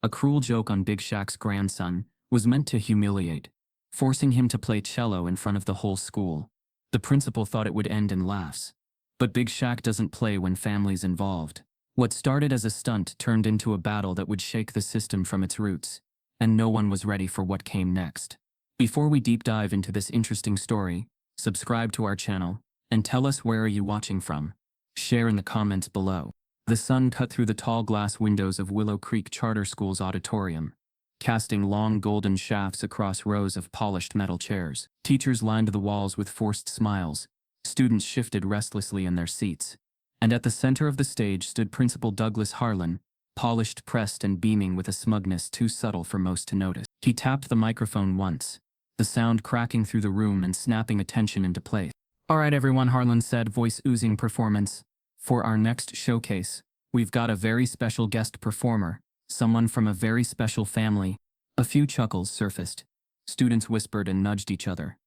A cruel joke on Big Shaq's grandson was meant to humiliate, forcing him to play cello in front of the whole school. The principal thought it would end in laughs. But Big Shaq doesn't play when family's involved. What started as a stunt turned into a battle that would shake the system from its roots, and no one was ready for what came next. Before we deep dive into this interesting story, subscribe to our channel, and tell us where are you watching from. Share in the comments below. The sun cut through the tall glass windows of Willow Creek Charter School's auditorium, casting long golden shafts across rows of polished metal chairs. Teachers lined the walls with forced smiles. Students shifted restlessly in their seats. And at the center of the stage stood Principal Douglas Harlan, polished, pressed, and beaming with a smugness too subtle for most to notice. He tapped the microphone once, the sound cracking through the room and snapping attention into place. "All right, everyone," Harlan said, voice oozing performance. "For our next showcase, we've got a very special guest performer, someone from a very special family." A few chuckles surfaced. Students whispered and nudged each other.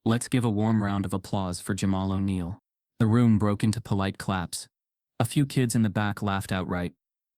"Let's give a warm round of applause for Jamal O'Neal." The room broke into polite claps. A few kids in the back laughed outright.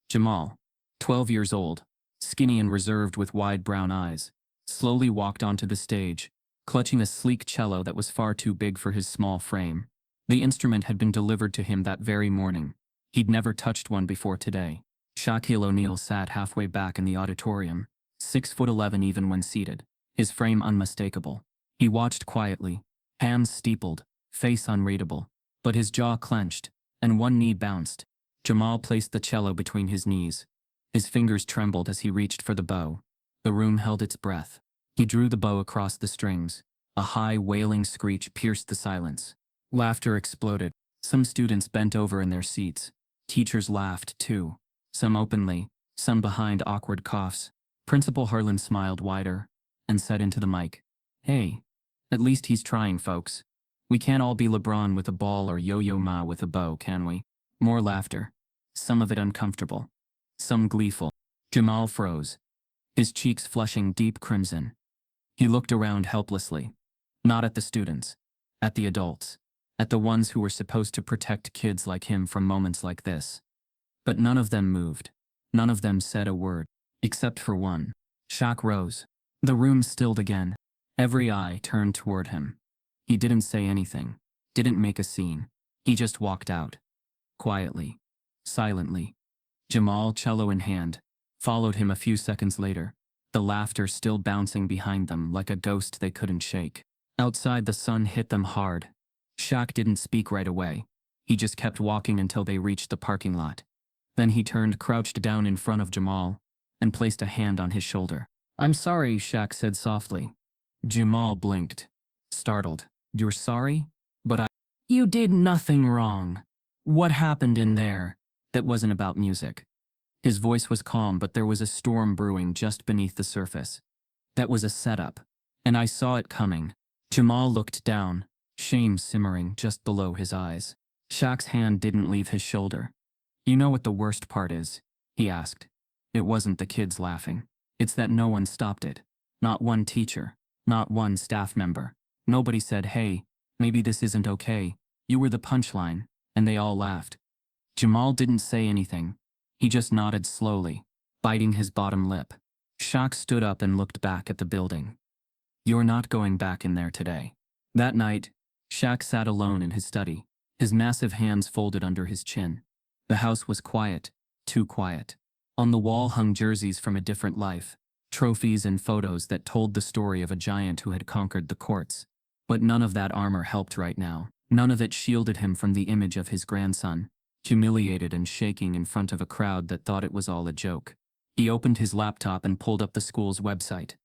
Jamal, 12 years old, skinny and reserved with wide brown eyes, slowly walked onto the stage, clutching a sleek cello that was far too big for his small frame. The instrument had been delivered to him that very morning. He'd never touched one before today. Shaquille O'Neal sat halfway back in the auditorium, 6'11" even when seated, his frame unmistakable. He watched quietly, hands steepled, face unreadable, but his jaw clenched, and one knee bounced. Jamal placed the cello between his knees. His fingers trembled as he reached for the bow. The room held its breath. He drew the bow across the strings. A high, wailing screech pierced the silence. Laughter exploded. Some students bent over in their seats. Teachers laughed, too. Some openly, some behind awkward coughs. Principal Harlan smiled wider and said into the mic, "Hey, at least he's trying, folks. We can't all be LeBron with a ball or Yo-Yo Ma with a bow, can we?" More laughter. Some of it uncomfortable. Some gleeful. Jamal froze, his cheeks flushing deep crimson. He looked around helplessly. Not at the students. At the adults. At the ones who were supposed to protect kids like him from moments like this. But none of them moved. None of them said a word. Except for one. Shaq rose. The room stilled again. Every eye turned toward him. He didn't say anything. Didn't make a scene. He just walked out. Quietly. Silently. Jamal, cello in hand, followed him a few seconds later, the laughter still bouncing behind them like a ghost they couldn't shake. Outside, the sun hit them hard. Shaq didn't speak right away. He just kept walking until they reached the parking lot. Then he turned, crouched down in front of Jamal, and placed a hand on his shoulder. "I'm sorry," Shaq said softly. Jamal blinked, startled. "You're sorry? But You did nothing wrong. What happened in there?" That wasn't about music. His voice was calm, but there was a storm brewing just beneath the surface. "That was a setup, and I saw it coming." Jamal looked down, shame simmering just below his eyes. Shaq's hand didn't leave his shoulder. "You know what the worst part is?" he asked. "It wasn't the kids laughing. It's that no one stopped it. Not one teacher. Not one staff member. Nobody said, 'Hey, maybe this isn't okay. You were the punchline,' and they all laughed." Jamal didn't say anything. He just nodded slowly, biting his bottom lip. Shaq stood up and looked back at the building. "You're not going back in there today." That night, Shaq sat alone in his study, his massive hands folded under his chin. The house was quiet, too quiet. On the wall hung jerseys from a different life, trophies and photos that told the story of a giant who had conquered the courts. But none of that armor helped right now. None of it shielded him from the image of his grandson, humiliated and shaking in front of a crowd that thought it was all a joke. He opened his laptop and pulled up the school's website.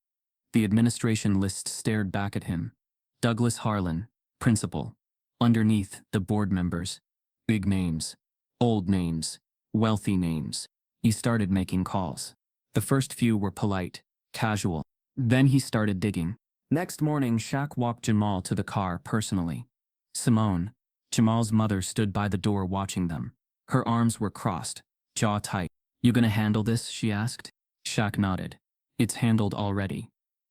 The administration list stared back at him. Douglas Harlan, principal. Underneath, the board members. Big names. Old names. Wealthy names. He started making calls. The first few were polite, casual. Then he started digging. Next morning, Shaq walked Jamal to the car personally. Simone, Jamal's mother, stood by the door watching them. Her arms were crossed, jaw tight. "You gonna handle this?" she asked. Shaq nodded. "It's handled already.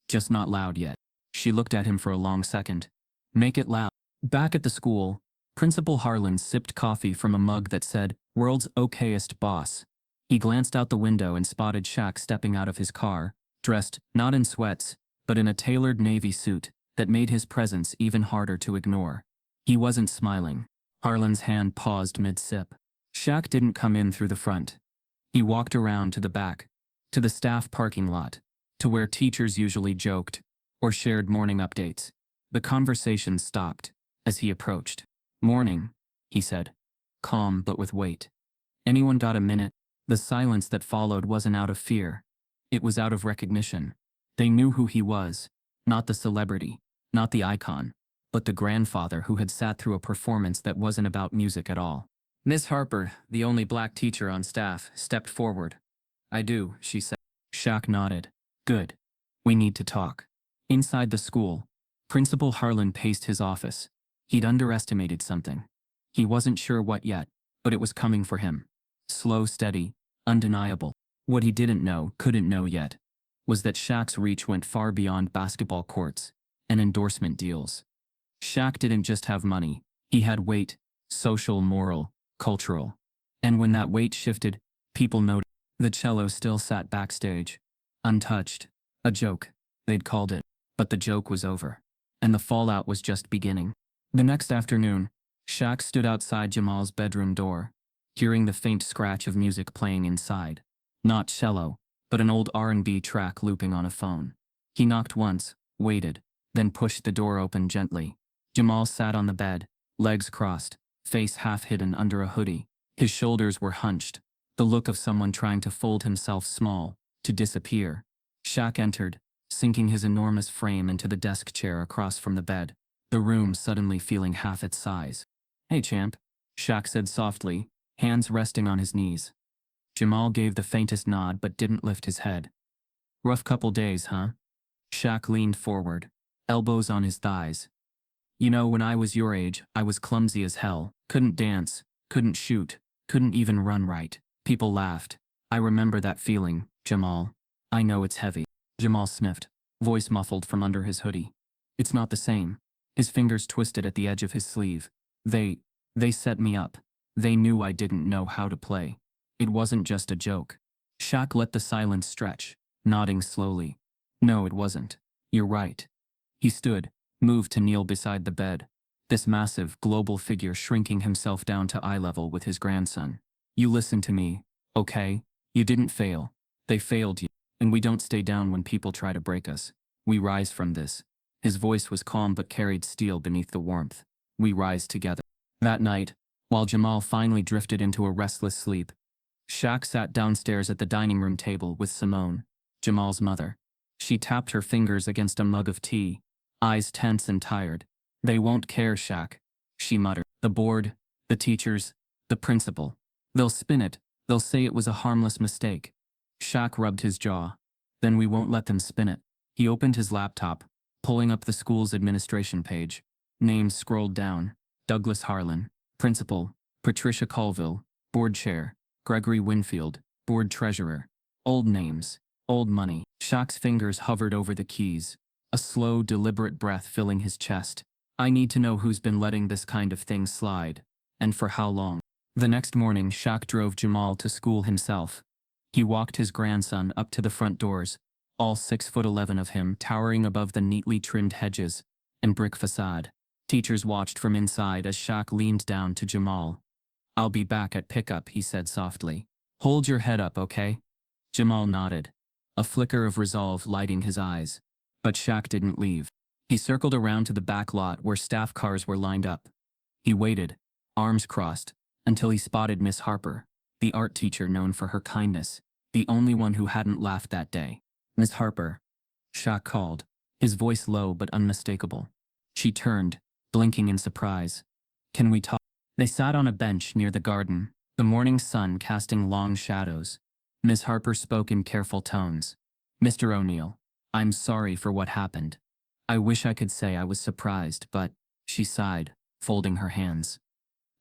Just not loud yet." She looked at him for a long second. "Make it loud." Back at the school, Principal Harlan sipped coffee from a mug that said, "World's okayest boss." He glanced out the window and spotted Shaq stepping out of his car, dressed, not in sweats, but in a tailored navy suit that made his presence even harder to ignore. He wasn't smiling. Harlan's hand paused mid-sip. Shaq didn't come in through the front. He walked around to the back, to the staff parking lot, to where teachers usually joked or shared morning updates. The conversation stopped as he approached. "Morning," he said, calm but with weight. "Anyone got a minute?" The silence that followed wasn't out of fear. It was out of recognition. They knew who he was, not the celebrity, not the icon, but the grandfather who had sat through a performance that wasn't about music at all. Miss Harper, the only black teacher on staff, stepped forward. "I do," she said. Shaq nodded. "Good. We need to talk." Inside the school, Principal Harlan paced his office. He'd underestimated something. He wasn't sure what yet, but it was coming for him. Slow, steady, undeniable. What he didn't know, couldn't know yet, was that Shaq's reach went far beyond basketball courts and endorsement deals. Shaq didn't just have money, he had weight, social, moral, cultural. And when that weight shifted, people noticed. The cello still sat backstage, untouched. A joke, they'd called it, but the joke was over. And the fallout was just beginning. The next afternoon, Shaq stood outside Jamal's bedroom door, hearing the faint scratch of music playing inside. Not cello, but an old R&B track looping on a phone. He knocked once, waited, then pushed the door open gently. Jamal sat on the bed, legs crossed, face half hidden under a hoodie. His shoulders were hunched, the look of someone trying to fold himself small, to disappear. Shaq entered, sinking his enormous frame into the desk chair across from the bed, the room suddenly feeling half its size. "Hey, champ," Shaq said softly, hands resting on his knees. Jamal gave the faintest nod but didn't lift his head. "Rough couple days, huh?" Shaq leaned forward, elbows on his thighs. "You know, when I was your age, I was clumsy as hell, couldn't dance, couldn't shoot, couldn't even run right. People laughed. I remember that feeling, Jamal. I know it's heavy." Jamal sniffed, voice muffled from under his hoodie. "It's not the same." His fingers twisted at the edge of his sleeve. They set me up. They knew I didn't know how to play. It wasn't just a joke." Shaq let the silence stretch, nodding slowly. "No, it wasn't. You're right." He stood, moved to kneel beside the bed, this massive, global figure shrinking himself down to eye level with his grandson. "You listen to me, okay? You didn't fail. They failed you. And we don't stay down when people try to break us. We rise from this." His voice was calm but carried steel beneath the warmth. "We rise together." That night, while Jamal finally drifted into a restless sleep, Shaq sat downstairs at the dining room table with Simone, Jamal's mother. She tapped her fingers against a mug of tea, eyes tense and tired. "They won't care, Shaq," she muttered. "The board, the teachers, the principal. They'll spin it. They'll say it was a harmless mistake." Shaq rubbed his jaw. "Then we won't let them spin it." He opened his laptop, pulling up the school's administration page. Names scrolled down. Douglas Harlan, principal. Patricia Colville, board chair. Gregory Winfield, board treasurer. Old names, old money. Shaq's fingers hovered over the keys, a slow, deliberate breath filling his chest. "I need to know who's been letting this kind of thing slide, and for how long." The next morning, Shaq drove Jamal to school himself. He walked his grandson up to the front doors, all 6'11" of him towering above the neatly trimmed hedges and brick facade. Teachers watched from inside as Shaq leaned down to Jamal. "I'll be back at pickup," he said softly. "Hold your head up, okay?" Jamal nodded, a flicker of resolve lighting his eyes. But Shaq didn't leave. He circled around to the back lot where staff cars were lined up. He waited, arms crossed, until he spotted Miss Harper, the art teacher known for her kindness, the only one who hadn't laughed that day. "Miss Harper," Shaq called, his voice low but unmistakable. She turned, blinking in surprise. "Can we talk?" They sat on a bench near the garden, the morning sun casting long shadows. Miss Harper spoke in careful tones. "Mr. O'Neill, I'm sorry for what happened. I wish I could say I was surprised, but," she sighed, folding her hands.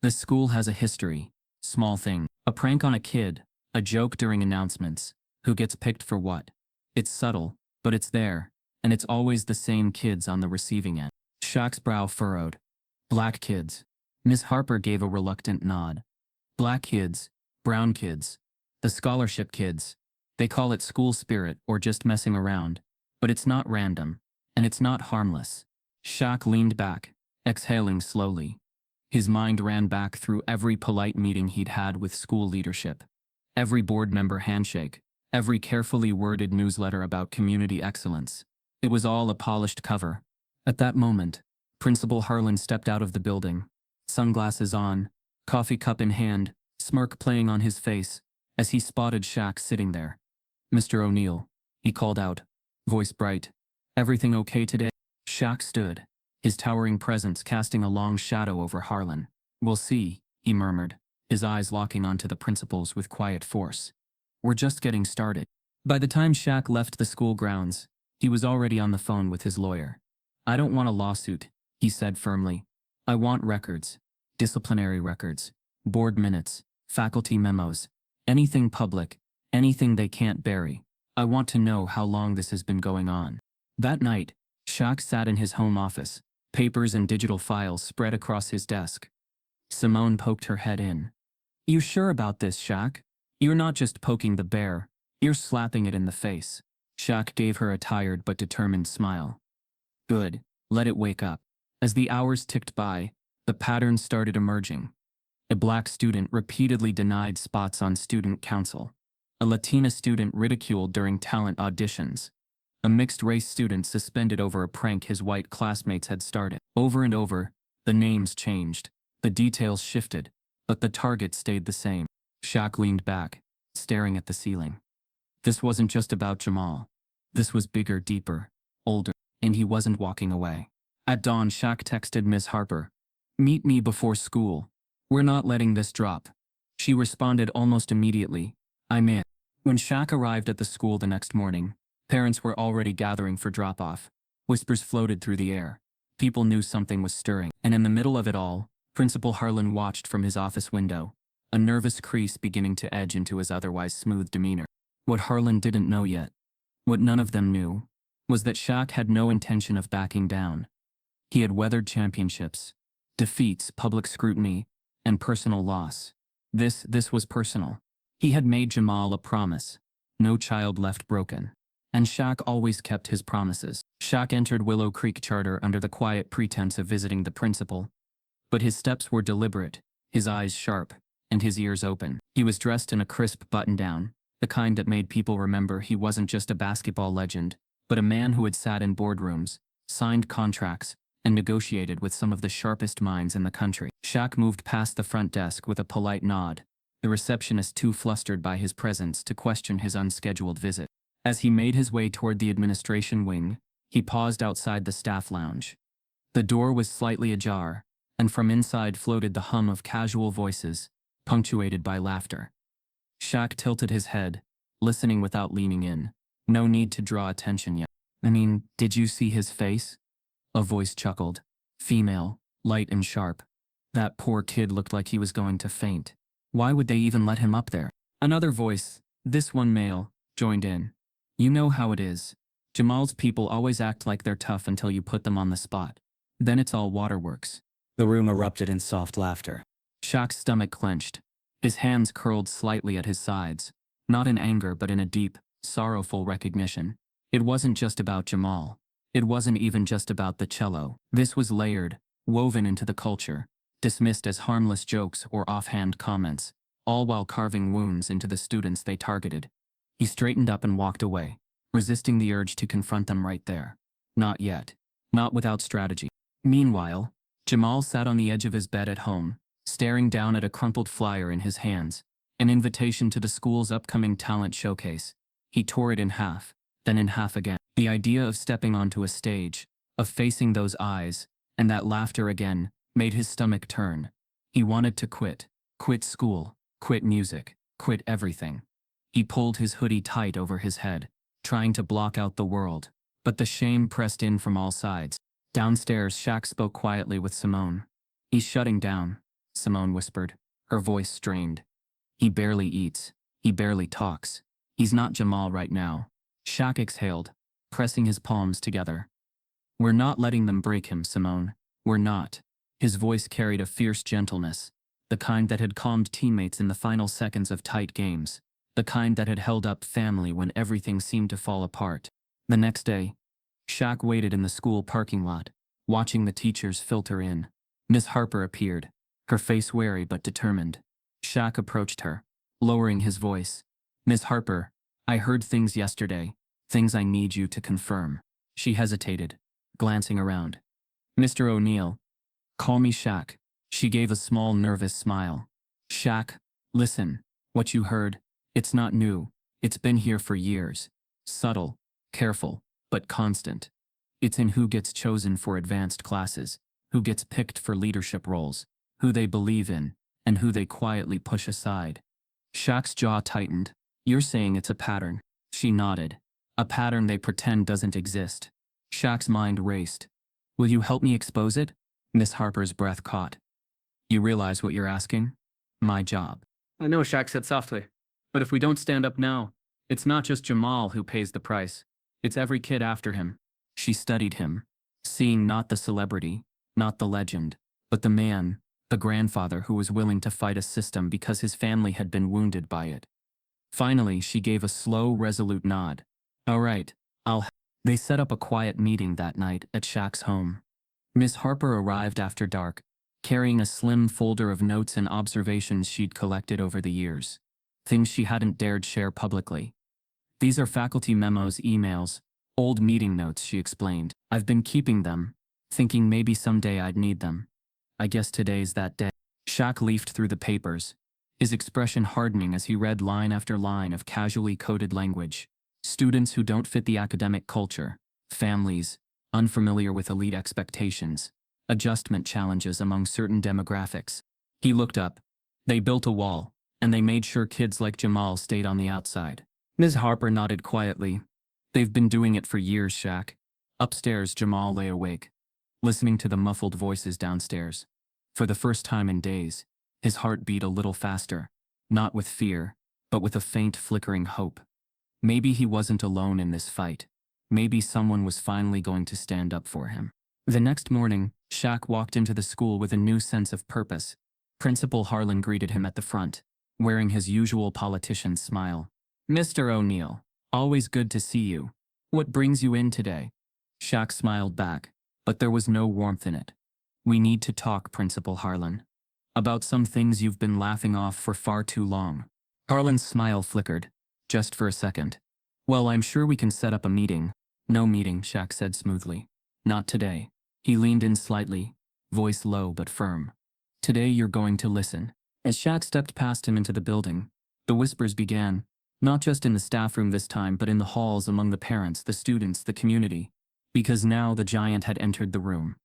"The school has a history. Small thing. A prank on a kid, a joke during announcements. Who gets picked for what? It's subtle, but it's there, and it's always the same kids on the receiving end." Shaq's brow furrowed. "Black kids." Miss Harper gave a reluctant nod. "Black kids, brown kids. The scholarship kids. They call it school spirit or just messing around. But it's not random. And it's not harmless. Shaq leaned back, exhaling slowly. His mind ran back through every polite meeting he'd had with school leadership. Every board member handshake. Every carefully worded newsletter about community excellence. It was all a polished cover. At that moment, Principal Harlan stepped out of the building, sunglasses on, coffee cup in hand, smirk playing on his face, as he spotted Shaq sitting there. "Mr. O'Neill," he called out, voice bright. "Everything okay today?" Shaq stood, his towering presence casting a long shadow over Harlan. "We'll see," he murmured, his eyes locking onto the principal's with quiet force. "We're just getting started." By the time Shaq left the school grounds, he was already on the phone with his lawyer. "I don't want a lawsuit," he said firmly. "I want records. Disciplinary records. Board minutes. Faculty memos. Anything public. Anything they can't bury. I want to know how long this has been going on." That night, Shaq sat in his home office, papers and digital files spread across his desk. Simone poked her head in. "You sure about this, Shaq? You're not just poking the bear, you're slapping it in the face." Shaq gave her a tired but determined smile. "Good, let it wake up." As the hours ticked by, the patterns started emerging. A black student repeatedly denied spots on student council. A Latina student ridiculed during talent auditions. A mixed-race student suspended over a prank his white classmates had started. Over and over, the names changed, the details shifted, but the target stayed the same. Shaq leaned back, staring at the ceiling. This wasn't just about Jamal. This was bigger, deeper, older, and he wasn't walking away. At dawn, Shaq texted Miss Harper, "Meet me before school. We're not letting this drop." She responded almost immediately, "I'm in." When Shaq arrived at the school the next morning, parents were already gathering for drop-off. Whispers floated through the air. People knew something was stirring. And in the middle of it all, Principal Harlan watched from his office window, a nervous crease beginning to edge into his otherwise smooth demeanor. What Harlan didn't know yet, what none of them knew, was that Shaq had no intention of backing down. He had weathered championships, defeats, public scrutiny, and personal loss. This was personal. He had made Jamal a promise. No child left broken. And Shaq always kept his promises. Shaq entered Willow Creek Charter under the quiet pretense of visiting the principal. But his steps were deliberate, his eyes sharp, and his ears open. He was dressed in a crisp button-down, the kind that made people remember he wasn't just a basketball legend, but a man who had sat in boardrooms, signed contracts, and negotiated with some of the sharpest minds in the country. Shaq moved past the front desk with a polite nod, the receptionist too flustered by his presence to question his unscheduled visit. As he made his way toward the administration wing, he paused outside the staff lounge. The door was slightly ajar, and from inside floated the hum of casual voices, punctuated by laughter. Shaq tilted his head, listening without leaning in. No need to draw attention yet. "I mean, did you see his face?" A voice chuckled. Female, light and sharp. "That poor kid looked like he was going to faint. Why would they even let him up there?" Another voice, this one male, joined in. "You know how it is. Jamal's people always act like they're tough until you put them on the spot. Then it's all waterworks." The room erupted in soft laughter. Shaq's stomach clenched. His hands curled slightly at his sides, not in anger but in a deep, sorrowful recognition. It wasn't just about Jamal. It wasn't even just about the cello. This was layered, woven into the culture, dismissed as harmless jokes or offhand comments, all while carving wounds into the students they targeted. He straightened up and walked away, resisting the urge to confront them right there. Not yet. Not without strategy. Meanwhile, Jamal sat on the edge of his bed at home, staring down at a crumpled flyer in his hands, an invitation to the school's upcoming talent showcase. He tore it in half, then in half again. The idea of stepping onto a stage, of facing those eyes, and that laughter again, made his stomach turn. He wanted to quit. Quit school, quit music, quit everything. He pulled his hoodie tight over his head, trying to block out the world, but the shame pressed in from all sides. Downstairs, Shaq spoke quietly with Simone. "He's shutting down," Simone whispered, her voice strained. "He barely eats. He barely talks. He's not Jamal right now." Shaq exhaled, pressing his palms together. "We're not letting them break him, Simone. We're not." His voice carried a fierce gentleness, the kind that had calmed teammates in the final seconds of tight games. the kind that had held up family when everything seemed to fall apart. The next day, Shaq waited in the school parking lot, watching the teachers filter in. Miss Harper appeared, her face wary but determined. Shaq approached her, lowering his voice. "Miss Harper, I heard things yesterday, things I need you to confirm." She hesitated, glancing around. "Mr. O'Neill, call me Shaq." She gave a small nervous smile. "Shaq, listen, what you heard, it's not new, it's been here for years. Subtle, careful, but constant. It's in who gets chosen for advanced classes, who gets picked for leadership roles, who they believe in, and who they quietly push aside." Shaq's jaw tightened. "You're saying it's a pattern?" She nodded. "A pattern they pretend doesn't exist." Shaq's mind raced. "Will you help me expose it?" Miss Harper's breath caught. "You realize what you're asking?" "My job." "I know," Shaq said softly. "But if we don't stand up now, it's not just Jamal who pays the price. It's every kid after him." She studied him, seeing not the celebrity, not the legend, but the man, the grandfather who was willing to fight a system because his family had been wounded by it. Finally, she gave a slow, resolute nod. "All right, I'll." They set up a quiet meeting that night at Shaq's home. Miss Harper arrived after dark, carrying a slim folder of notes and observations she'd collected over the years. Things she hadn't dared share publicly. "These are faculty memos, emails, old meeting notes," she explained. "I've been keeping them, thinking maybe someday I'd need them. I guess today's that day." Shaq leafed through the papers, his expression hardening as he read line after line of casually coded language. Students who don't fit the academic culture, families, unfamiliar with elite expectations, adjustment challenges among certain demographics. He looked up. "They built a wall, and they made sure kids like Jamal stayed on the outside." Ms. Harper nodded quietly. "They've been doing it for years, Shaq." Upstairs, Jamal lay awake, listening to the muffled voices downstairs. For the first time in days, his heart beat a little faster, not with fear, but with a faint flickering hope. Maybe he wasn't alone in this fight. Maybe someone was finally going to stand up for him. The next morning, Shaq walked into the school with a new sense of purpose. Principal Harlan greeted him at the front, wearing his usual politician's smile. "Mr. O'Neill, always good to see you. What brings you in today?" Shaq smiled back, but there was no warmth in it. "We need to talk, Principal Harlan. About some things you've been laughing off for far too long." Harlan's smile flickered, just for a second. "Well, I'm sure we can set up a meeting." "No meeting," Shaq said smoothly. "Not today." He leaned in slightly, voice low but firm. "Today you're going to listen." As Shaq stepped past him into the building, the whispers began, not just in the staff room this time but in the halls among the parents, the students, the community. Because now the giant had entered the room.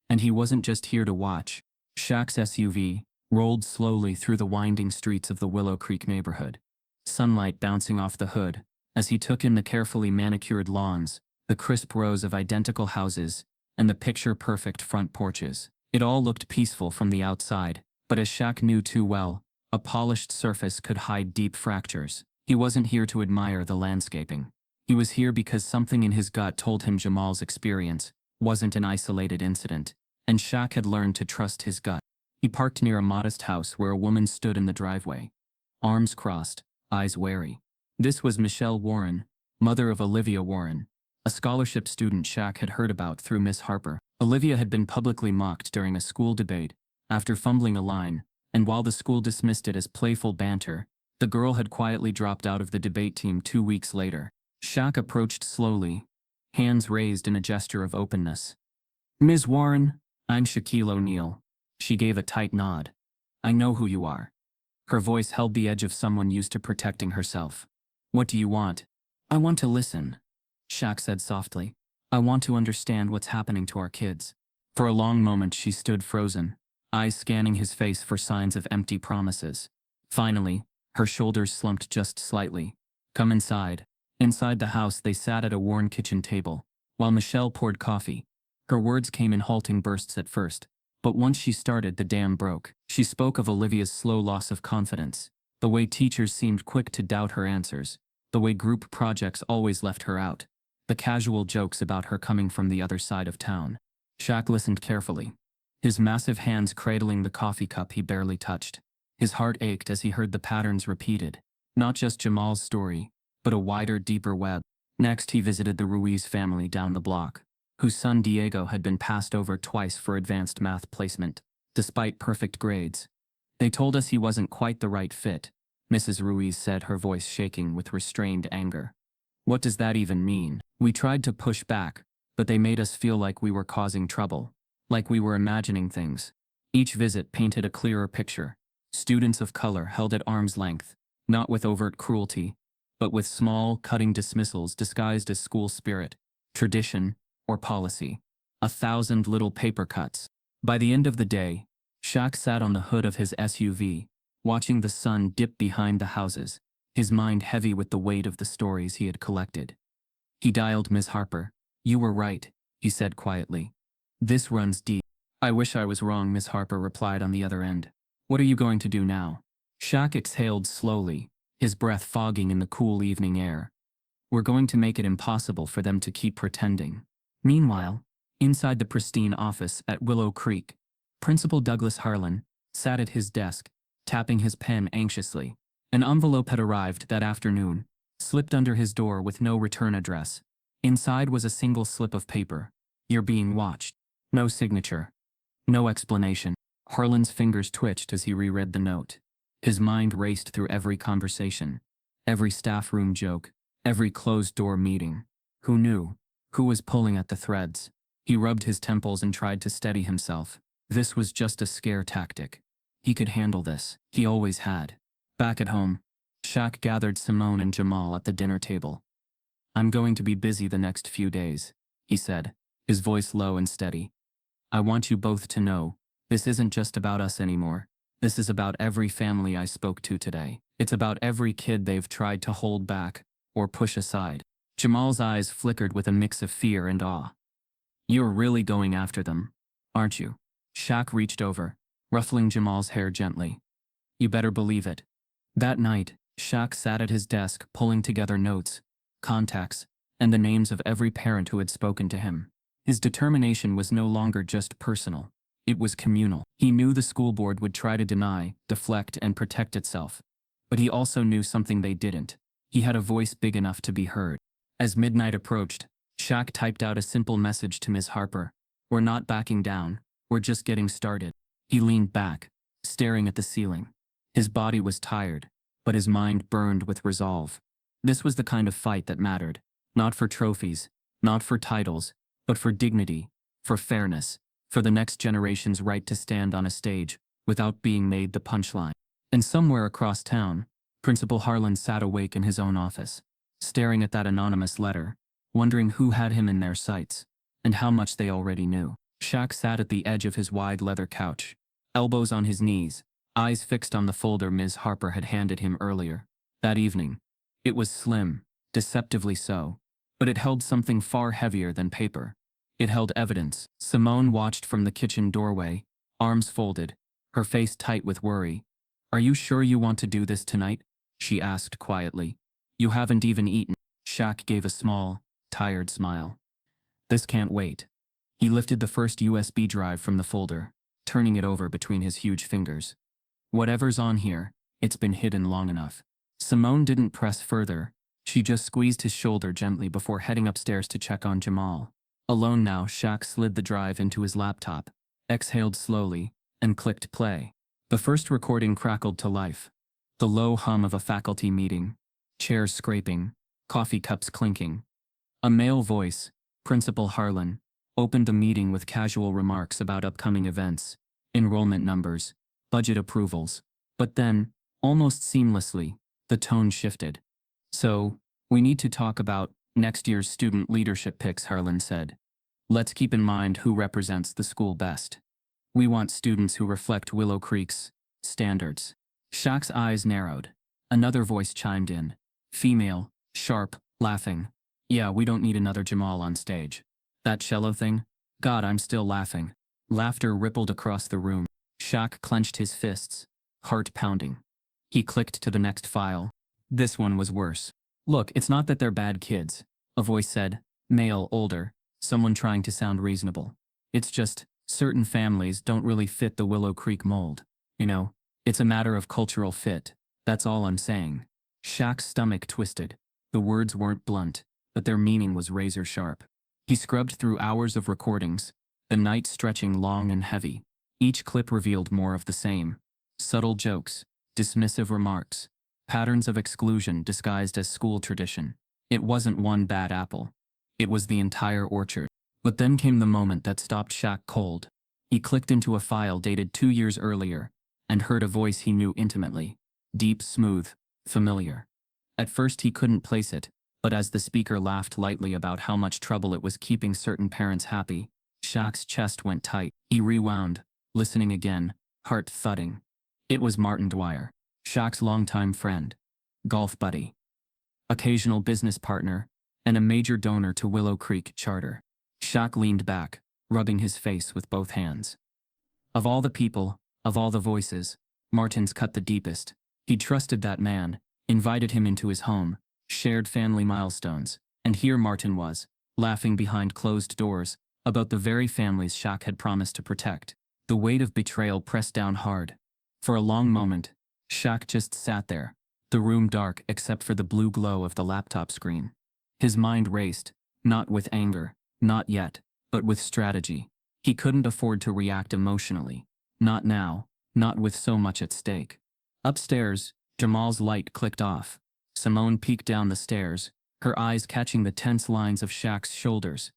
And he wasn't just here to watch. Shaq's SUV rolled slowly through the winding streets of the Willow Creek neighborhood, sunlight bouncing off the hood, as he took in the carefully manicured lawns, the crisp rows of identical houses, and the picture-perfect front porches. It all looked peaceful from the outside, but as Shaq knew too well, a polished surface could hide deep fractures. He wasn't here to admire the landscaping. He was here because something in his gut told him Jamal's experience wasn't an isolated incident, and Shaq had learned to trust his gut. He parked near a modest house where a woman stood in the driveway, arms crossed, eyes wary. This was Michelle Warren, mother of Olivia Warren, a scholarship student Shaq had heard about through Miss Harper. Olivia had been publicly mocked during a school debate after fumbling a line, and while the school dismissed it as playful banter, the girl had quietly dropped out of the debate team 2 weeks later. Shaq approached slowly, hands raised in a gesture of openness. "Ms. Warren, I'm Shaquille O'Neill." She gave a tight nod. "I know who you are." Her voice held the edge of someone used to protecting herself. "What do you want?" "I want to listen," Shaq said softly. "I want to understand what's happening to our kids." For a long moment she stood frozen, eyes scanning his face for signs of empty promises. Finally, her shoulders slumped just slightly. "Come inside." Inside the house they sat at a worn kitchen table, while Michelle poured coffee. Her words came in halting bursts at first, but once she started the dam broke. She spoke of Olivia's slow loss of confidence, the way teachers seemed quick to doubt her answers, the way group projects always left her out, the casual jokes about her coming from the other side of town. Shaq listened carefully, his massive hands cradling the coffee cup he barely touched. His heart ached as he heard the patterns repeated. Not just Jamal's story, but a wider, deeper web. Next, he visited the Ruiz family down the block, whose son Diego had been passed over twice for advanced math placement, despite perfect grades. They told us he wasn't quite the right fit, Mrs. Ruiz said, her voice shaking with restrained anger. What does that even mean? We tried to push back, but they made us feel like we were causing trouble, like we were imagining things. Each visit painted a clearer picture. Students of color held at arm's length, not with overt cruelty, but with small, cutting dismissals disguised as school spirit, tradition, or policy. 1,000 little paper cuts. By the end of the day, Shaq sat on the hood of his SUV, watching the sun dip behind the houses, his mind heavy with the weight of the stories he had collected. He dialed Ms. Harper. "You were right," he said quietly. "This runs deep." "I wish I was wrong," Ms. Harper replied on the other end. "What are you going to do now?" Shaq exhaled slowly, his breath fogging in the cool evening air. "We're going to make it impossible for them to keep pretending." Meanwhile, inside the pristine office at Willow Creek, Principal Douglas Harlan sat at his desk, tapping his pen anxiously. An envelope had arrived that afternoon, slipped under his door with no return address. Inside was a single slip of paper. "You're being watched." No signature. No explanation. Harlan's fingers twitched as he reread the note. His mind raced through every conversation, every staff room joke, every closed-door meeting. Who knew? Who was pulling at the threads? He rubbed his temples and tried to steady himself. This was just a scare tactic. He could handle this. He always had. Back at home, Shaq gathered Simone and Jamal at the dinner table. "I'm going to be busy the next few days," he said, his voice low and steady. "I want you both to know, this isn't just about us anymore. This is about every family I spoke to today. It's about every kid they've tried to hold back or push aside." Jamal's eyes flickered with a mix of fear and awe. "You're really going after them, aren't you?" Shaq reached over, ruffling Jamal's hair gently. "You better believe it." That night, Shaq sat at his desk pulling together notes, contacts, and the names of every parent who had spoken to him. His determination was no longer just personal. It was communal. He knew the school board would try to deny, deflect, and protect itself. But he also knew something they didn't. He had a voice big enough to be heard. As midnight approached, Shaq typed out a simple message to Ms. Harper. "We're not backing down. We're just getting started." He leaned back, staring at the ceiling. His body was tired, but his mind burned with resolve. This was the kind of fight that mattered. Not for trophies, not for titles, but for dignity, for fairness, for the next generation's right to stand on a stage without being made the punchline. And somewhere across town, Principal Harlan sat awake in his own office, staring at that anonymous letter, wondering who had him in their sights, and how much they already knew. Shaq sat at the edge of his wide leather couch, elbows on his knees, eyes fixed on the folder Ms. Harper had handed him earlier. That evening. It was slim, deceptively so, but it held something far heavier than paper. It held evidence. Simone watched from the kitchen doorway, arms folded, her face tight with worry. "Are you sure you want to do this tonight?" she asked quietly. "You haven't even eaten." Shaq gave a small, tired smile. "This can't wait." He lifted the first USB drive from the folder, turning it over between his huge fingers. "Whatever's on here, it's been hidden long enough." Simone didn't press further. She just squeezed his shoulder gently before heading upstairs to check on Jamal. Alone now, Shaq slid the drive into his laptop, exhaled slowly, and clicked play. The first recording crackled to life. The low hum of a faculty meeting, chairs scraping, coffee cups clinking. A male voice, Principal Harlan, opened the meeting with casual remarks about upcoming events, enrollment numbers, budget approvals. But then, almost seamlessly, the tone shifted. "So, we need to talk about next year's student leadership picks," Harlan said. "Let's keep in mind who represents the school best. We want students who reflect Willow Creek's standards." Shaq's eyes narrowed. Another voice chimed in. Female, sharp, laughing. "Yeah, we don't need another Jamal on stage. That cello thing? God, I'm still laughing." Laughter rippled across the room. Shaq clenched his fists, heart pounding. He clicked to the next file. This one was worse. "Look, it's not that they're bad kids," a voice said, male, older, someone trying to sound reasonable. "It's just, certain families don't really fit the Willow Creek mold. You know, it's a matter of cultural fit, that's all I'm saying." Shaq's stomach twisted. The words weren't blunt, but their meaning was razor sharp. He scrubbed through hours of recordings, the night stretching long and heavy. Each clip revealed more of the same. Subtle jokes, dismissive remarks, patterns of exclusion disguised as school tradition. It wasn't one bad apple. It was the entire orchard. But then came the moment that stopped Shaq cold. He clicked into a file dated 2 years earlier and heard a voice he knew intimately. Deep, smooth, familiar. At first he couldn't place it, but as the speaker laughed lightly about how much trouble it was keeping certain parents happy, Shaq's chest went tight. He rewound, listening again, heart thudding. It was Martin Dwyer, Shaq's longtime friend, golf buddy, occasional business partner, and a major donor to Willow Creek Charter. Shaq leaned back, rubbing his face with both hands. Of all the people, of all the voices, Martin's cut the deepest. He trusted that man, invited him into his home, shared family milestones, and here Martin was, laughing behind closed doors, about the very families Shaq had promised to protect. The weight of betrayal pressed down hard. For a long moment, Shaq just sat there, the room dark except for the blue glow of the laptop screen. His mind raced, not with anger, not yet, but with strategy. He couldn't afford to react emotionally. Not now, not with so much at stake. Upstairs, Jamal's light clicked off. Simone peeked down the stairs, her eyes catching the tense lines of Shaq's shoulders.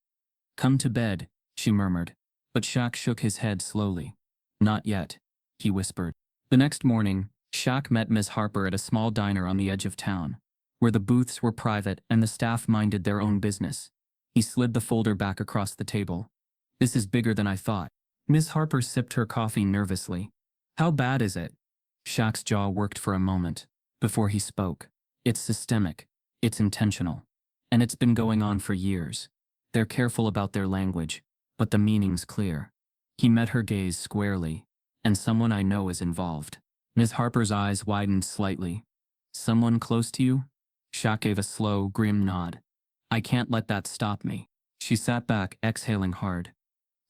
"Come to bed," she murmured, but Shaq shook his head slowly. "Not yet," he whispered. The next morning, Shaq met Miss Harper at a small diner on the edge of town, where the booths were private and the staff minded their own business. He slid the folder back across the table. "This is bigger than I thought." Miss Harper sipped her coffee nervously. "How bad is it?" Shaq's jaw worked for a moment, before he spoke. "It's systemic. It's intentional. And it's been going on for years. They're careful about their language, but the meaning's clear." He met her gaze squarely. "And someone I know is involved." Miss Harper's eyes widened slightly. "Someone close to you?" Shaq gave a slow, grim nod. "I can't let that stop me." She sat back, exhaling hard.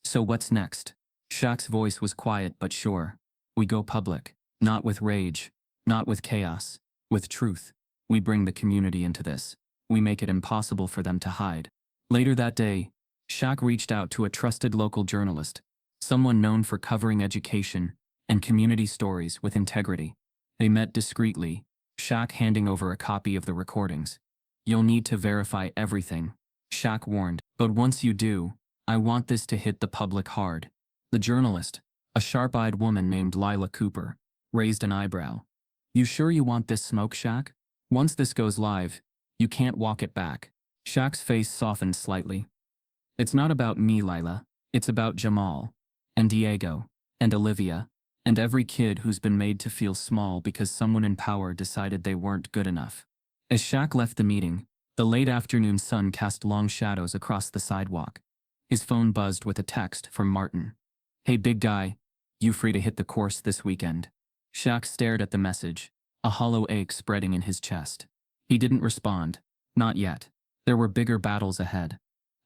"So what's next?" Shaq's voice was quiet but sure. "We go public. Not with rage. Not with chaos. With truth. We bring the community into this. We make it impossible for them to hide." Later that day, Shaq reached out to a trusted local journalist, someone known for covering education and community stories with integrity. They met discreetly, Shaq handing over a copy of the recordings. "You'll need to verify everything," Shaq warned, "but once you do, I want this to hit the public hard." The journalist, a sharp-eyed woman named Lila Cooper, raised an eyebrow. "You sure you want this smoke, Shaq? Once this goes live, you can't walk it back." Shaq's face softened slightly. "It's not about me, Lila. It's about Jamal, and Diego, and Olivia, and every kid who's been made to feel small because someone in power decided they weren't good enough." As Shaq left the meeting, the late afternoon sun cast long shadows across the sidewalk. His phone buzzed with a text from Martin. "Hey big guy, you free to hit the course this weekend?" Shaq stared at the message, a hollow ache spreading in his chest. He didn't respond. Not yet. There were bigger battles ahead.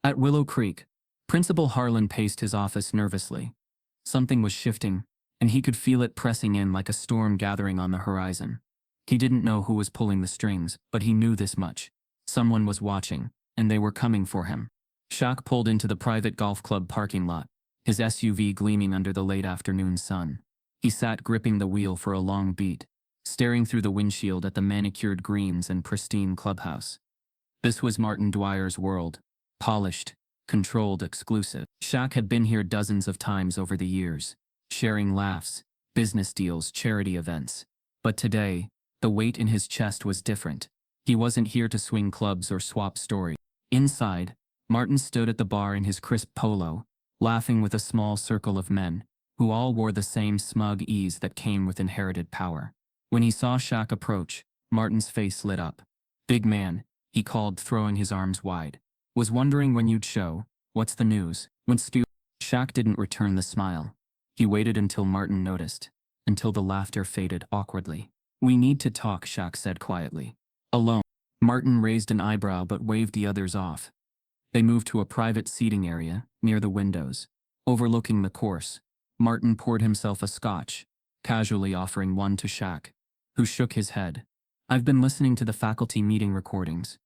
At Willow Creek, Principal Harlan paced his office nervously. Something was shifting, and he could feel it pressing in like a storm gathering on the horizon. He didn't know who was pulling the strings, but he knew this much. Someone was watching, and they were coming for him. Shaq pulled into the private golf club parking lot, his SUV gleaming under the late afternoon sun. He sat gripping the wheel for a long beat, staring through the windshield at the manicured greens and pristine clubhouse. This was Martin Dwyer's world. Polished, controlled, exclusive. Shaq had been here dozens of times over the years, sharing laughs, business deals, charity events. But today, the weight in his chest was different. He wasn't here to swing clubs or swap stories. Inside, Martin stood at the bar in his crisp polo, laughing with a small circle of men, who all wore the same smug ease that came with inherited power. When he saw Shaq approach, Martin's face lit up. "Big man," he called, throwing his arms wide. "Was wondering when you'd show. What's the news?" Shaq didn't return the smile. He waited until Martin noticed, until the laughter faded awkwardly. "We need to talk," Shaq said quietly. "Alone." Martin raised an eyebrow but waved the others off. They moved to a private seating area, near the windows. Overlooking the course, Martin poured himself a scotch, casually offering one to Shaq, who shook his head. I've been listening to the faculty meeting recordings.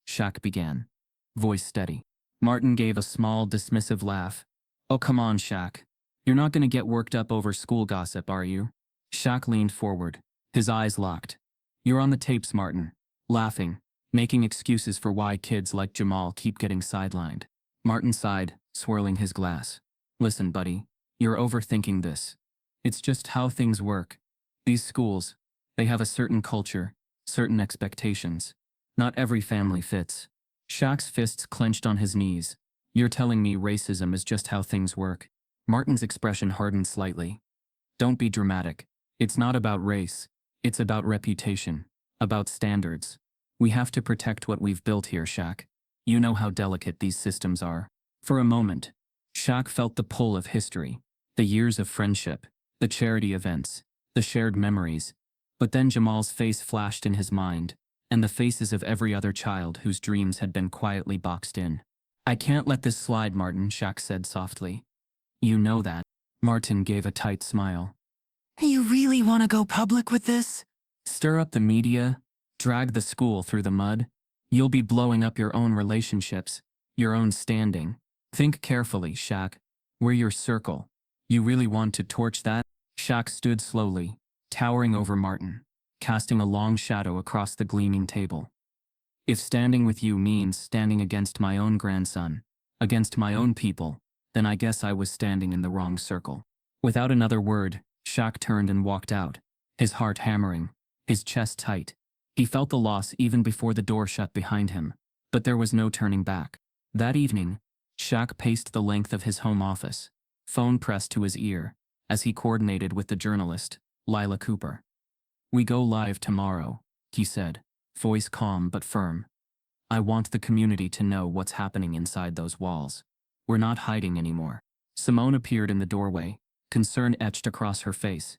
Shaq began. Voice steady. Martin gave a small, dismissive laugh. Oh, come on, Shaq. You're not gonna get worked up over school gossip, are you? Shaq leaned forward, his eyes locked. You're on the tapes, Martin. Laughing, making excuses for why kids like Jamal keep getting sidelined. Martin sighed, swirling his glass. Listen, buddy, you're overthinking this. It's just how things work. These schools, they have a certain culture, certain expectations. Not every family fits. Shaq's fists clenched on his knees. You're telling me racism is just how things work? Martin's expression hardened slightly. Don't be dramatic. It's not about race. It's about reputation. About standards. We have to protect what we've built here, Shaq. You know how delicate these systems are. For a moment, Shaq felt the pull of history. The years of friendship. The charity events. The shared memories. But then Jamal's face flashed in his mind, and the faces of every other child whose dreams had been quietly boxed in. I can't let this slide, Martin, Shaq said softly. You know that. Martin gave a tight smile. You really want to go public with this? Stir up the media? Drag the school through the mud? You'll be blowing up your own relationships, your own standing. Think carefully, Shaq. We're your circle. You really want to torch that? Shaq stood slowly, towering over Martin, casting a long shadow across the gleaming table. If standing with you means standing against my own grandson, against my own people, then I guess I was standing in the wrong circle. Without another word, Shaq turned and walked out, his heart hammering, his chest tight. He felt the loss even before the door shut behind him, but there was no turning back. That evening, Shaq paced the length of his home office, phone pressed to his ear, as he coordinated with the journalist, Lila Cooper. We go live tomorrow, he said, voice calm but firm. I want the community to know what's happening inside those walls. We're not hiding anymore. Simone appeared in the doorway, concern etched across her face.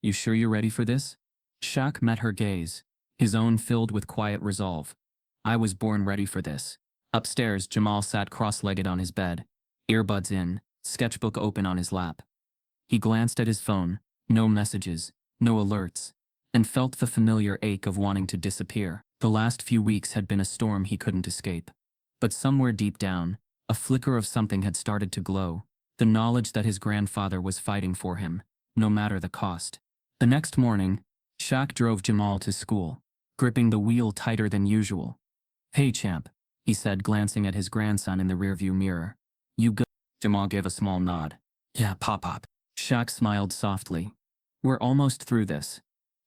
You sure you're ready for this? Shaq met her gaze, his own filled with quiet resolve. I was born ready for this. Upstairs, Jamal sat cross-legged on his bed, earbuds in, sketchbook open on his lap. He glanced at his phone, no messages, no alerts, and felt the familiar ache of wanting to disappear. The last few weeks had been a storm he couldn't escape. But somewhere deep down, a flicker of something had started to glow, the knowledge that his grandfather was fighting for him, no matter the cost. The next morning, Shaq drove Jamal to school, gripping the wheel tighter than usual. Hey champ, he said, glancing at his grandson in the rearview mirror. You good? Jamal gave a small nod. Yeah, pop. Shaq smiled softly. We're almost through this.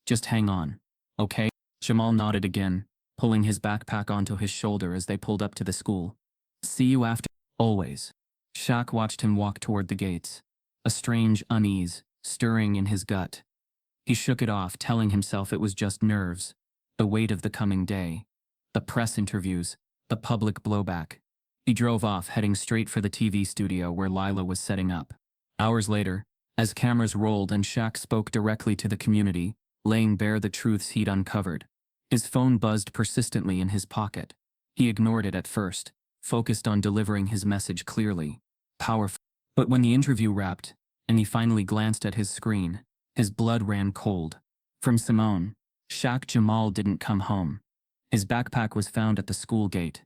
Just hang on, okay? Jamal nodded again, pulling his backpack onto his shoulder as they pulled up to the school. See you after. Always. Shaq watched him walk toward the gates, a strange unease stirring in his gut. He shook it off, telling himself it was just nerves, the weight of the coming day, the press interviews, the public blowback. He drove off, heading straight for the TV studio where Lila was setting up. Hours later, as cameras rolled and Shaq spoke directly to the community, laying bare the truths he'd uncovered, his phone buzzed persistently in his pocket. He ignored it at first, focused on delivering his message clearly, powerfully. But when the interview wrapped, and he finally glanced at his screen, his blood ran cold. From Simone, Shaq Jamal didn't come home. His backpack was found at the school gate.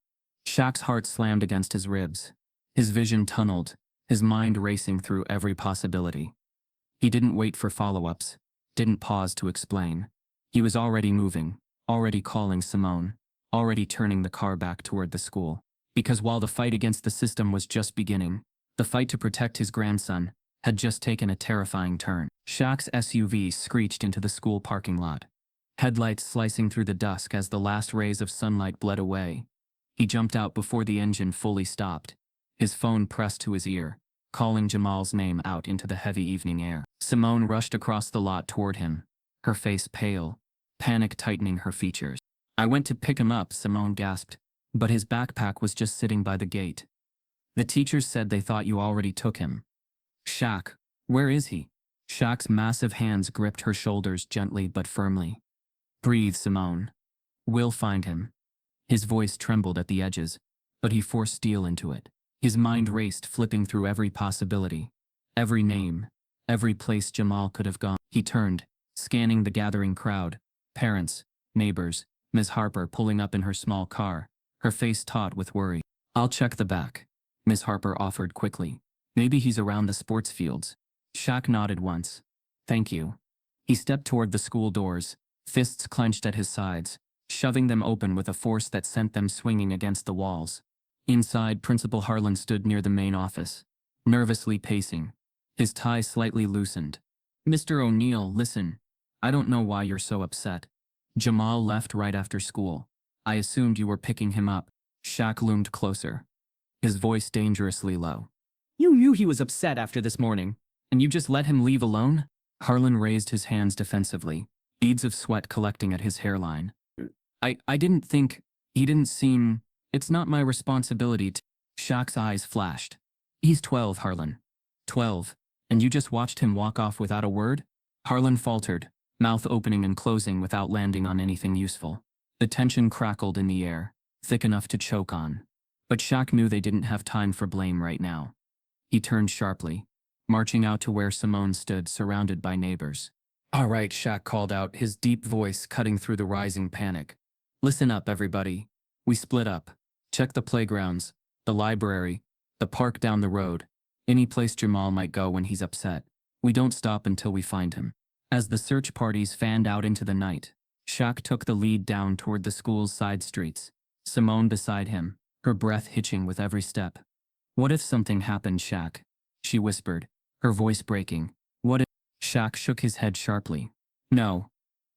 Shaq's heart slammed against his ribs. His vision tunneled, his mind racing through every possibility. He didn't wait for follow-ups, didn't pause to explain. He was already moving, already calling Simone, already turning the car back toward the school. Because while the fight against the system was just beginning, the fight to protect his grandson had just taken a terrifying turn. Shaq's SUV screeched into the school parking lot, headlights slicing through the dusk as the last rays of sunlight bled away. He jumped out before the engine fully stopped, his phone pressed to his ear, calling Jamal's name out into the heavy evening air. Simone rushed across the lot toward him, her face pale, panic tightening her features. I went to pick him up, Simone gasped, but his backpack was just sitting by the gate. The teachers said they thought you already took him. Shaq, where is he? Shaq's massive hands gripped her shoulders gently but firmly. Breathe, Simone. We'll find him. His voice trembled at the edges, but he forced steel into it. His mind raced, flipping through every possibility, every name, every place Jamal could have gone. He turned, scanning the gathering crowd, parents, Neighbors, Miss Harper pulling up in her small car, her face taut with worry. I'll check the back, Miss Harper offered quickly. Maybe he's around the sports fields. Shaq nodded once. Thank you. He stepped toward the school doors, fists clenched at his sides, shoving them open with a force that sent them swinging against the walls. Inside, Principal Harlan stood near the main office, nervously pacing, his tie slightly loosened. Mr. O'Neill, listen. I don't know why you're so upset. Jamal left right after school. I assumed you were picking him up. Shaq loomed closer, his voice dangerously low. You knew he was upset after this morning, and you just let him leave alone? Harlan raised his hands defensively, beads of sweat collecting at his hairline. I didn't think, he didn't seem, it's not my responsibility to. Shaq's eyes flashed. He's 12, Harlan. 12, and you just watched him walk off without a word? Harlan faltered, mouth opening and closing without landing on anything useful. The tension crackled in the air, thick enough to choke on. But Shaq knew they didn't have time for blame right now. He turned sharply, marching out to where Simone stood surrounded by neighbors. All right, Shaq called out, his deep voice cutting through the rising panic. Listen up, everybody. We split up. Check the playgrounds, the library, the park down the road, any place Jamal might go when he's upset. We don't stop until we find him. As the search parties fanned out into the night, Shaq took the lead down toward the school's side streets, Simone beside him, her breath hitching with every step. What if something happened, Shaq? She whispered, her voice breaking. What if? Shaq shook his head sharply. No.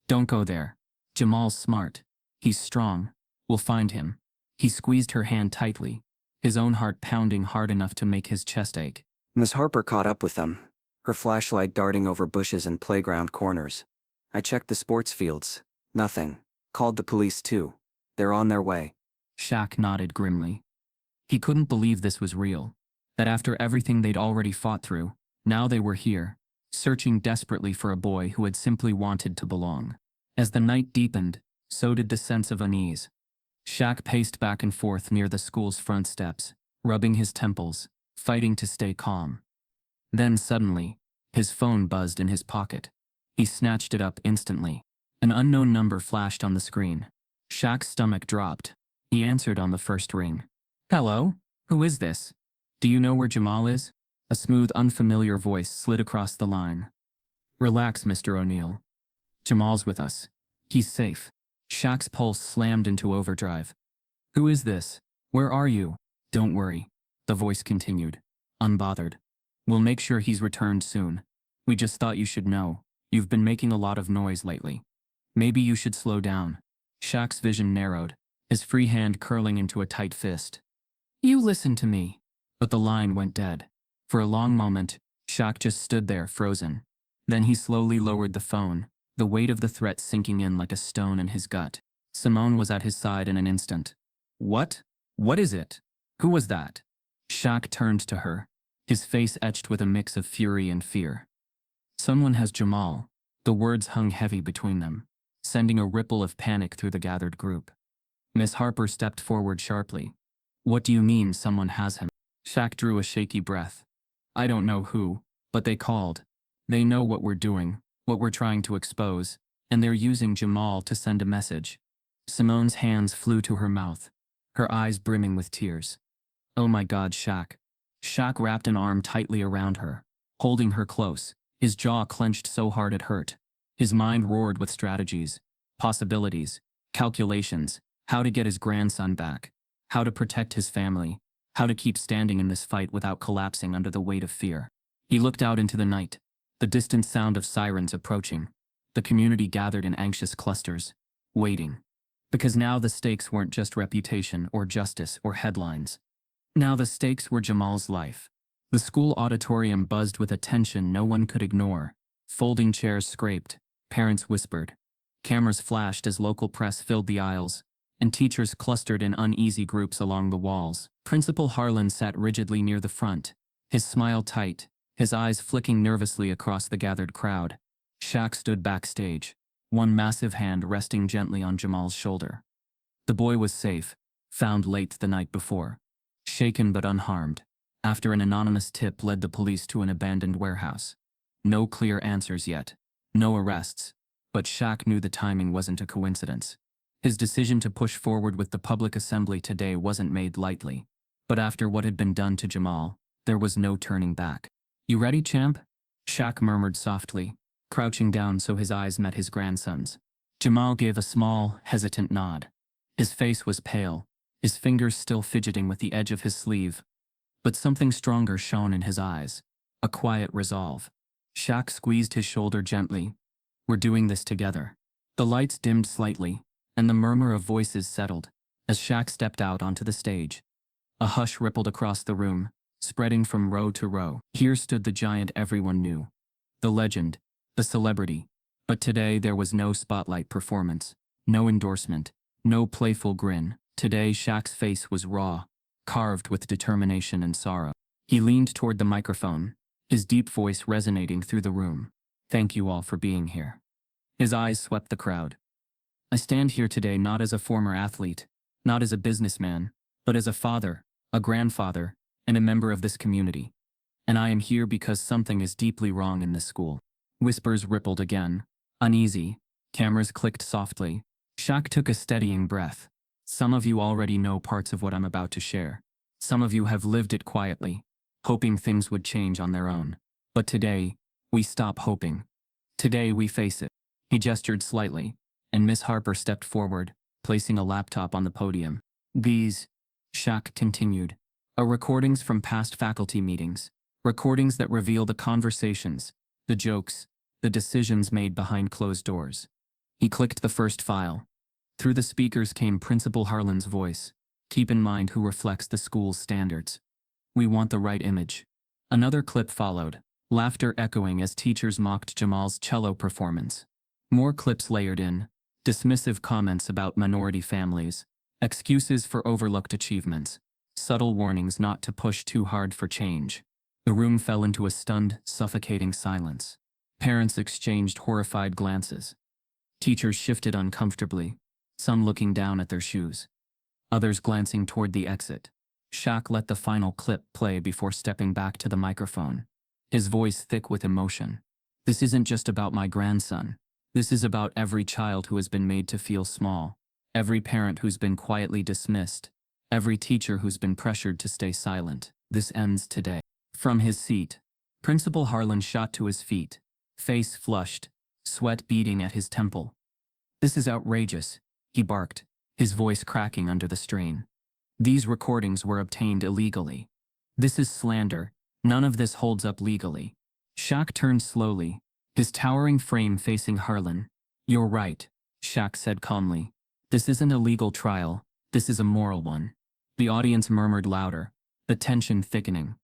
Don't go there. Jamal's smart. He's strong. We'll find him. He squeezed her hand tightly, his own heart pounding hard enough to make his chest ache. Miss Harper caught up with them, her flashlight darting over bushes and playground corners. I checked the sports fields. Nothing. Called the police too. They're on their way. Shaq nodded grimly. He couldn't believe this was real, that after everything they'd already fought through, now they were here, searching desperately for a boy who had simply wanted to belong. As the night deepened, so did the sense of unease. Shaq paced back and forth near the school's front steps, rubbing his temples, fighting to stay calm. Then suddenly, his phone buzzed in his pocket. He snatched it up instantly. An unknown number flashed on the screen. Shaq's stomach dropped. He answered on the first ring. Hello? Who is this? Do you know where Jamal is? A smooth, unfamiliar voice slid across the line. Relax, Mr. O'Neill. Jamal's with us. He's safe. Shaq's pulse slammed into overdrive. Who is this? Where are you? Don't worry, the voice continued, unbothered. We'll make sure he's returned soon. We just thought you should know. You've been making a lot of noise lately. Maybe you should slow down. Shaq's vision narrowed, his free hand curling into a tight fist. You listen to me. But the line went dead. For a long moment, Shaq just stood there frozen. Then he slowly lowered the phone, the weight of the threat sinking in like a stone in his gut. Simone was at his side in an instant. What? What is it? Who was that? Shaq turned to her, his face etched with a mix of fury and fear. Someone has Jamal. The words hung heavy between them, sending a ripple of panic through the gathered group. Miss Harper stepped forward sharply. What do you mean someone has him? Shaq drew a shaky breath. I don't know who, but they called. They know what we're doing, what we're trying to expose, and they're using Jamal to send a message. Simone's hands flew to her mouth, her eyes brimming with tears. Oh my God, Shaq. Shaq wrapped an arm tightly around her, holding her close, his jaw clenched so hard it hurt. His mind roared with strategies, possibilities, calculations, how to get his grandson back, how to protect his family, how to keep standing in this fight without collapsing under the weight of fear. He looked out into the night, the distant sound of sirens approaching. The community gathered in anxious clusters, waiting. Because now the stakes weren't just reputation or justice or headlines. Now the stakes were Jamal's life. The school auditorium buzzed with attention no one could ignore. Folding chairs scraped, parents whispered. Cameras flashed as local press filled the aisles, and teachers clustered in uneasy groups along the walls. Principal Harlan sat rigidly near the front, his smile tight, his eyes flicking nervously across the gathered crowd. Shaq stood backstage, one massive hand resting gently on Jamal's shoulder. The boy was safe, found late the night before. Shaken but unharmed, after an anonymous tip led the police to an abandoned warehouse. No clear answers yet. No arrests. But Shaq knew the timing wasn't a coincidence. His decision to push forward with the public assembly today wasn't made lightly. But after what had been done to Jamal, there was no turning back. "You ready, champ?" Shaq murmured softly, crouching down so his eyes met his grandson's. Jamal gave a small, hesitant nod. His face was pale, his fingers still fidgeting with the edge of his sleeve. But something stronger shone in his eyes, a quiet resolve. Shaq squeezed his shoulder gently. "We're doing this together." The lights dimmed slightly, and the murmur of voices settled as Shaq stepped out onto the stage. A hush rippled across the room, spreading from row to row. Here stood the giant everyone knew. The legend, the celebrity. But today there was no spotlight performance, no endorsement, no playful grin. Today Shaq's face was raw, carved with determination and sorrow. He leaned toward the microphone, his deep voice resonating through the room. "Thank you all for being here." His eyes swept the crowd. "I stand here today not as a former athlete, not as a businessman, but as a father, a grandfather, and a member of this community. And I am here because something is deeply wrong in this school." Whispers rippled again, uneasy. Cameras clicked softly. Shaq took a steadying breath. "Some of you already know parts of what I'm about to share. Some of you have lived it quietly, hoping things would change on their own. But today, we stop hoping. Today we face it." He gestured slightly, and Miss Harper stepped forward, placing a laptop on the podium. "These," Shaq continued, "are recordings from past faculty meetings. Recordings that reveal the conversations, the jokes, the decisions made behind closed doors." He clicked the first file. Through the speakers came Principal Harlan's voice. "Keep in mind who reflects the school's standards. We want the right image." Another clip followed, laughter echoing as teachers mocked Jamal's cello performance. More clips layered in, dismissive comments about minority families, excuses for overlooked achievements, subtle warnings not to push too hard for change. The room fell into a stunned, suffocating silence. Parents exchanged horrified glances. Teachers shifted uncomfortably, some looking down at their shoes, others glancing toward the exit. Shaq let the final clip play before stepping back to the microphone, his voice thick with emotion. "This isn't just about my grandson. This is about every child who has been made to feel small, every parent who's been quietly dismissed, every teacher who's been pressured to stay silent. This ends today." From his seat, Principal Harlan shot to his feet, face flushed, sweat beading at his temple. "This is outrageous," he barked, his voice cracking under the strain. "These recordings were obtained illegally. This is slander. None of this holds up legally." Shaq turned slowly, his towering frame facing Harlan. "You're right," Shaq said calmly. "This isn't a legal trial, this is a moral one." The audience murmured louder, the tension thickening.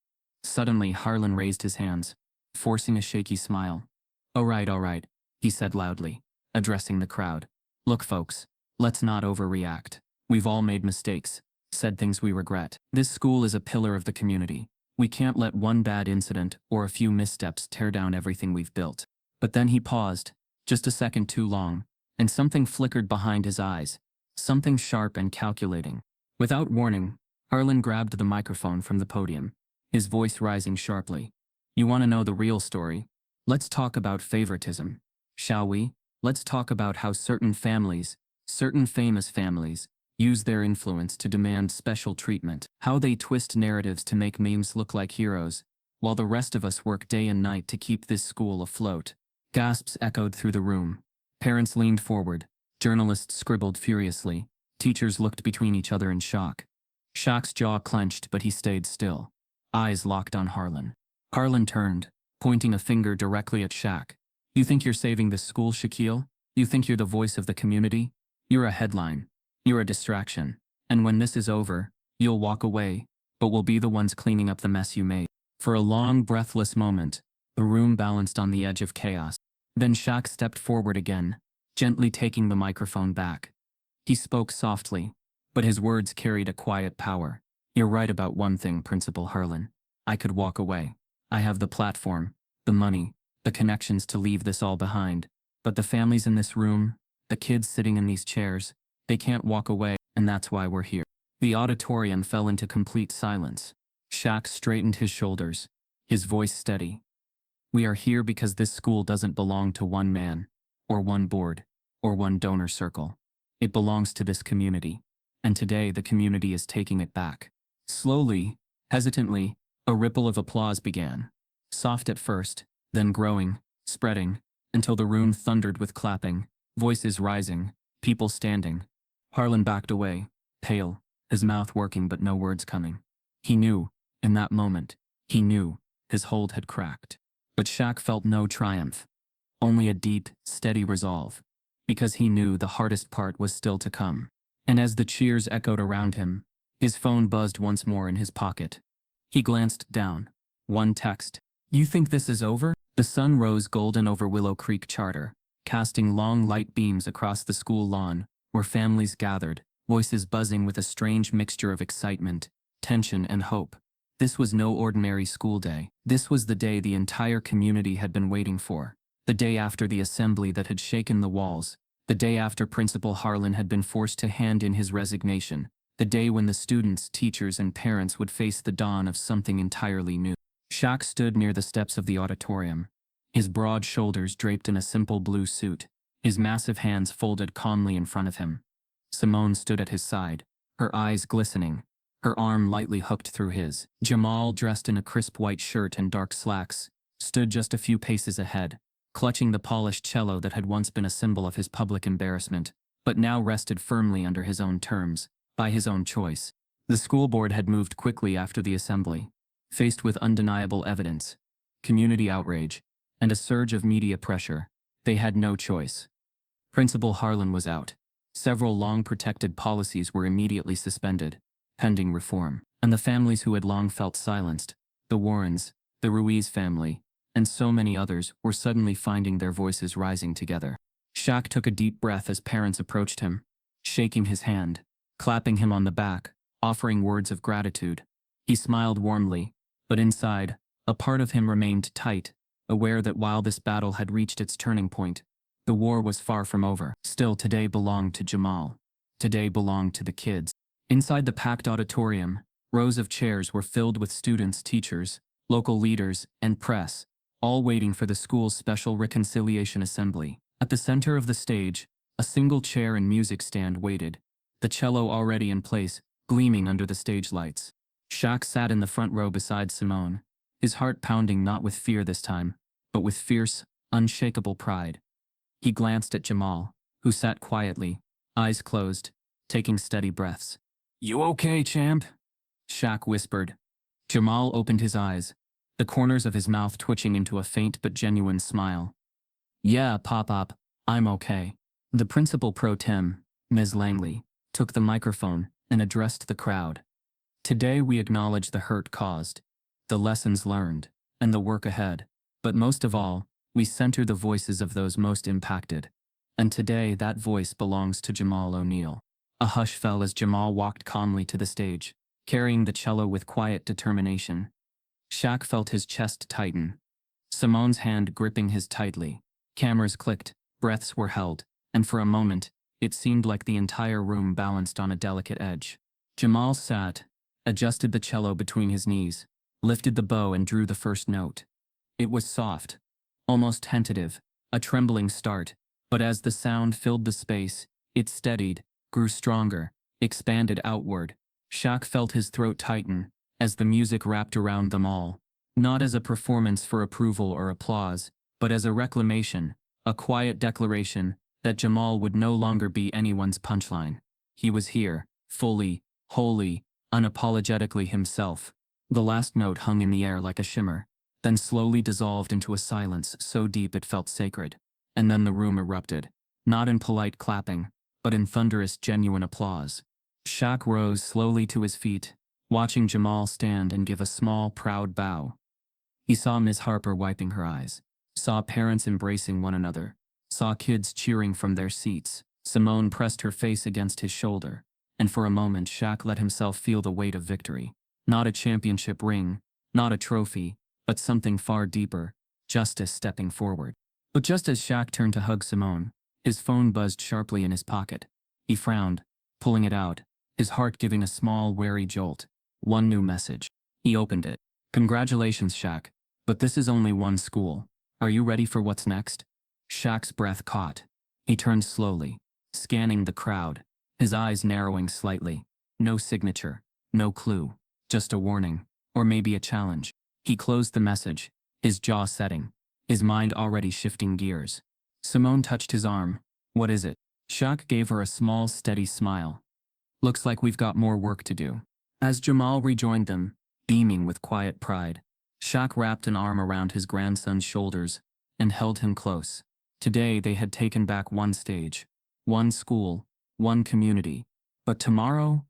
Suddenly Harlan raised his hands, forcing a shaky smile. All right, he said loudly, addressing the crowd. "Look folks, let's not overreact. We've all made mistakes, said things we regret. This school is a pillar of the community. We can't let one bad incident or a few missteps tear down everything we've built." But then he paused, just a second too long, and something flickered behind his eyes, something sharp and calculating. Without warning, Harlan grabbed the microphone from the podium, his voice rising sharply. "You want to know the real story? Let's talk about favoritism, shall we? Let's talk about how certain families, certain famous families, use their influence to demand special treatment. How they twist narratives to make memes look like heroes, while the rest of us work day and night to keep this school afloat." Gasps echoed through the room. Parents leaned forward. Journalists scribbled furiously. Teachers looked between each other in shock. Shaq's jaw clenched, but he stayed still, eyes locked on Harlan. Harlan turned, pointing a finger directly at Shaq. "You think you're saving this school, Shaquille? You think you're the voice of the community? You're a headline. You're a distraction. And when this is over, you'll walk away, but we'll be the ones cleaning up the mess you made." For a long, breathless moment, the room balanced on the edge of chaos. Then Shaq stepped forward again, gently taking the microphone back. He spoke softly, but his words carried a quiet power. "You're right about one thing, Principal Harlan. I could walk away. I have the platform, the money, the connections to leave this all behind. But the families in this room, the kids sitting in these chairs, they can't walk away, and that's why we're here." The auditorium fell into complete silence. Shaq straightened his shoulders, his voice steady. "We are here because this school doesn't belong to one man. or one board, or one donor circle. It belongs to this community. And today the community is taking it back. Slowly, hesitantly, a ripple of applause began. Soft at first, then growing, spreading, until the room thundered with clapping, voices rising, people standing. Harlan backed away, pale, his mouth working but no words coming. He knew, in that moment, he knew, his hold had cracked. But Shaq felt no triumph, only a deep, steady resolve, because he knew the hardest part was still to come. And as the cheers echoed around him, his phone buzzed once more in his pocket. He glanced down. One text. "You think this is over?" The sun rose golden over Willow Creek Charter, casting long light beams across the school lawn, where families gathered, voices buzzing with a strange mixture of excitement, tension, and hope. This was no ordinary school day. This was the day the entire community had been waiting for. The day after the assembly that had shaken the walls. The day after Principal Harlan had been forced to hand in his resignation. The day when the students, teachers, and parents would face the dawn of something entirely new. Shaq stood near the steps of the auditorium, his broad shoulders draped in a simple blue suit, his massive hands folded calmly in front of him. Simone stood at his side, her eyes glistening, her arm lightly hooked through his. Jamal, dressed in a crisp white shirt and dark slacks, stood just a few paces ahead, clutching the polished cello that had once been a symbol of his public embarrassment, but now rested firmly under his own terms, by his own choice. The school board had moved quickly after the assembly, faced with undeniable evidence, community outrage, and a surge of media pressure. They had no choice. Principal Harlan was out. Several long-protected policies were immediately suspended, pending reform. And the families who had long felt silenced, the Warrens, the Ruiz family, and so many others, were suddenly finding their voices rising together. Shaq took a deep breath as parents approached him, shaking his hand, clapping him on the back, offering words of gratitude. He smiled warmly, but inside, a part of him remained tight, aware that while this battle had reached its turning point, the war was far from over. Still, today belonged to Jamal. Today belonged to the kids. Inside the packed auditorium, rows of chairs were filled with students, teachers, local leaders, and press, all waiting for the school's special reconciliation assembly. At the center of the stage, a single chair and music stand waited, the cello already in place, gleaming under the stage lights. Shaq sat in the front row beside Simone, his heart pounding not with fear this time, but with fierce, unshakable pride. He glanced at Jamal, who sat quietly, eyes closed, taking steady breaths. "You okay, champ?" Shaq whispered. Jamal opened his eyes, the corners of his mouth twitching into a faint but genuine smile. "Yeah, Pop-Up, I'm okay." The principal pro tem, Ms. Langley, took the microphone and addressed the crowd. "Today we acknowledge the hurt caused, the lessons learned, and the work ahead. But most of all, we center the voices of those most impacted. And today that voice belongs to Jamal O'Neal." A hush fell as Jamal walked calmly to the stage, carrying the cello with quiet determination. Shaq felt his chest tighten, Simone's hand gripping his tightly. Cameras clicked, breaths were held, and for a moment, it seemed like the entire room balanced on a delicate edge. Jamal sat, adjusted the cello between his knees, lifted the bow and drew the first note. It was soft, almost tentative, a trembling start, but as the sound filled the space, it steadied, grew stronger, expanded outward. Shaq felt his throat tighten as the music wrapped around them all, not as a performance for approval or applause, but as a reclamation, a quiet declaration that Jamal would no longer be anyone's punchline. He was here, fully, wholly, unapologetically himself. The last note hung in the air like a shimmer, then slowly dissolved into a silence so deep it felt sacred. And then the room erupted, not in polite clapping, but in thunderous, genuine applause. Shaq rose slowly to his feet, watching Jamal stand and give a small, proud bow. He saw Miss Harper wiping her eyes, saw parents embracing one another, saw kids cheering from their seats. Simone pressed her face against his shoulder, and for a moment Shaq let himself feel the weight of victory. Not a championship ring, not a trophy, but something far deeper, justice stepping forward. But just as Shaq turned to hug Simone, his phone buzzed sharply in his pocket. He frowned, pulling it out, his heart giving a small, wary jolt. One new message. He opened it. "Congratulations, Shaq, but this is only one school. Are you ready for what's next?" Shaq's breath caught. He turned slowly, scanning the crowd, his eyes narrowing slightly. No signature, no clue, just a warning, or maybe a challenge. He closed the message, his jaw setting, his mind already shifting gears. Simone touched his arm. What is it? Shaq gave her a small, steady smile. Looks like we've got more work to do. As Jamal rejoined them, beaming with quiet pride, Shaq wrapped an arm around his grandson's shoulders and held him close. Today they had taken back one stage, one school, one community. But tomorrow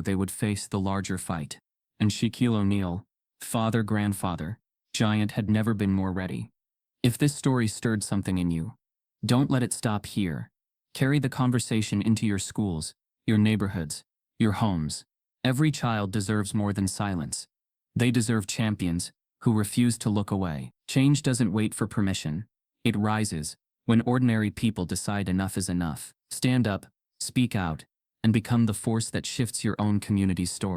they would face the larger fight. And Shaquille O'Neal, father-grandfather, giant, had never been more ready. If this story stirred something in you, don't let it stop here. Carry the conversation into your schools, your neighborhoods, your homes. Every child deserves more than silence. They deserve champions who refuse to look away. Change doesn't wait for permission. It rises when ordinary people decide enough is enough. Stand up, speak out, and become the force that shifts your own community's story.